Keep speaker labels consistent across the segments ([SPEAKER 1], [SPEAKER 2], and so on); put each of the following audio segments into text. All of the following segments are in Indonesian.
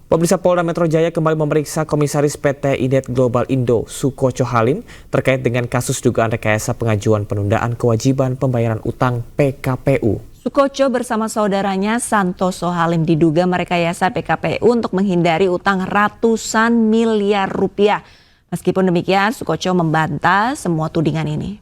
[SPEAKER 1] Pemerintah Polda Metro Jaya kembali memeriksa Komisaris PT Inet Global Indo Sukocho Halim terkait dengan kasus dugaan rekayasa pengajuan penundaan kewajiban pembayaran utang PKPU.
[SPEAKER 2] Sukocho bersama saudaranya Santoso Halim diduga merekayasa PKPU untuk menghindari utang ratusan miliar rupiah. Meskipun demikian, Sukocho membantah semua tudingan ini.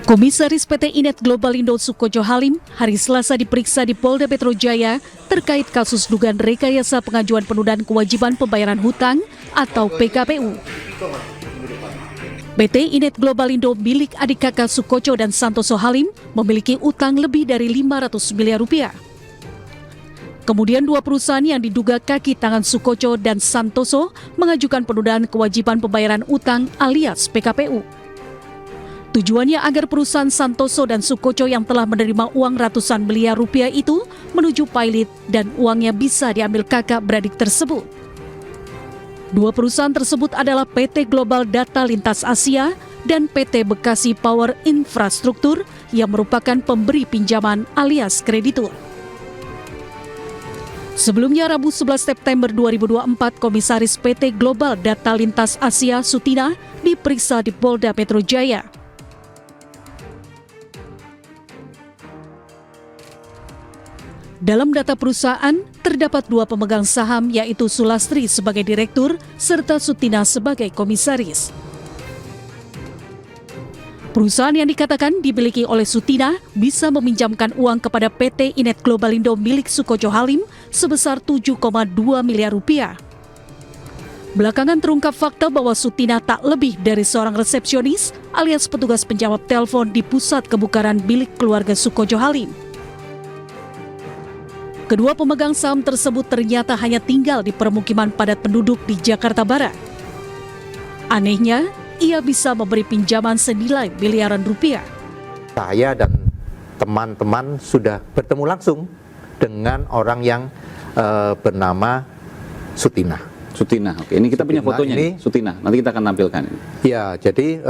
[SPEAKER 3] Komisaris PT Inet Global Indo Sukocho Halim hari Selasa diperiksa di Polda Metro Jaya terkait kasus dugaan rekayasa pengajuan penundaan kewajiban pembayaran hutang atau PKPU. PT Inet Global Indo milik adik kakak Sukocho dan Santoso Halim memiliki utang lebih dari 500 miliar rupiah. Kemudian dua perusahaan yang diduga kaki tangan Sukocho dan Santoso mengajukan penundaan kewajiban pembayaran utang alias PKPU. Tujuannya agar perusahaan Santoso dan Sukocho yang telah menerima uang ratusan miliar rupiah itu menuju pilot dan uangnya bisa diambil kakak beradik tersebut. Dua perusahaan tersebut adalah PT Global Data Lintas Asia dan PT Bekasi Power Infrastruktur yang merupakan pemberi pinjaman alias kreditur. Sebelumnya Rabu 11 September 2024, Komisaris PT Global Data Lintas Asia Sutina diperiksa di Polda Metro Jaya. Dalam data perusahaan, terdapat dua pemegang saham yaitu Sulastri sebagai direktur serta Sutina sebagai komisaris. Perusahaan yang dikatakan dimiliki oleh Sutina bisa meminjamkan uang kepada PT Inet Global Indo milik Sukocho Halim sebesar 7,2 miliar rupiah. Belakangan terungkap fakta bahwa Sutina tak lebih dari seorang resepsionis alias petugas penjawab telepon di pusat kebugaran milik keluarga Sukocho Halim. Kedua pemegang saham tersebut ternyata hanya tinggal di permukiman padat penduduk di Jakarta Barat. Anehnya, ia bisa memberi pinjaman senilai miliaran rupiah.
[SPEAKER 4] Saya dan teman-teman sudah bertemu langsung dengan orang yang bernama Sutina.
[SPEAKER 5] Sutina, oke. Ini kita punya fotonya ini, Sutina. Nanti kita akan tampilkan.
[SPEAKER 4] Ya, jadi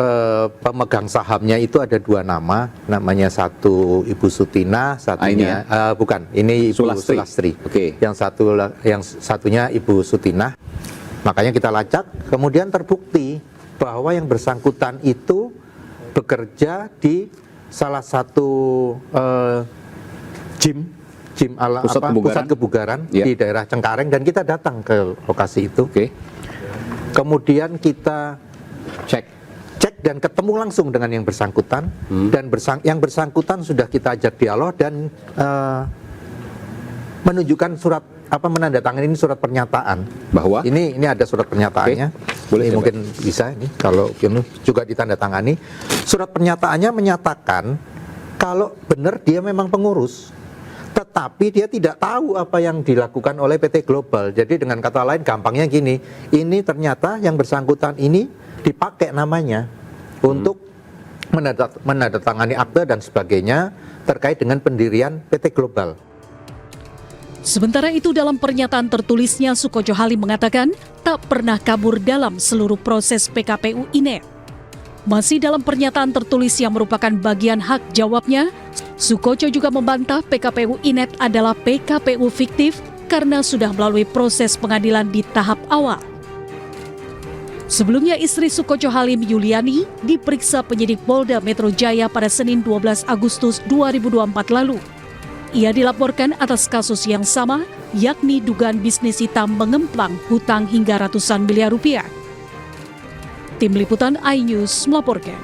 [SPEAKER 4] pemegang sahamnya itu ada dua nama. Namanya satu Ibu Sutina, satunya bukan. Ini Ibu Sulastri.
[SPEAKER 5] Oke.
[SPEAKER 4] Yang satunya Ibu Sutina. Makanya kita lacak. Kemudian terbukti bahwa yang bersangkutan itu bekerja di salah satu gym pusat kebugaran di daerah Cengkareng, dan kita datang ke lokasi itu. Kemudian kita cek dan ketemu langsung dengan yang bersangkutan, dan yang bersangkutan sudah kita ajak dialog dan menunjukkan surat menandatangani ini surat pernyataan bahwa ini ada surat pernyataannya. Boleh mungkin bisa ini kalau juga ditandatangani. Surat pernyataannya menyatakan kalau benar dia memang pengurus, tetapi dia tidak tahu apa yang dilakukan oleh PT Global. Jadi dengan kata lain gampangnya gini, ini ternyata yang bersangkutan ini dipakai namanya untuk menandatangani akte dan sebagainya terkait dengan pendirian PT Global.
[SPEAKER 3] Sementara itu dalam pernyataan tertulisnya Sukocho Halim mengatakan tak pernah kabur dalam seluruh proses PKPU Inet. Masih dalam pernyataan tertulis yang merupakan bagian hak jawabnya, Sukocho juga membantah PKPU Inet adalah PKPU fiktif karena sudah melalui proses pengadilan di tahap awal. Sebelumnya istri Sukocho Halim, Yuliani, diperiksa penyidik Polda Metro Jaya pada Senin 12 Agustus 2024 lalu. Ia dilaporkan atas kasus yang sama, yakni dugaan bisnis hitam mengemplang hutang hingga ratusan miliar rupiah. Tim Liputan iNews melaporkan.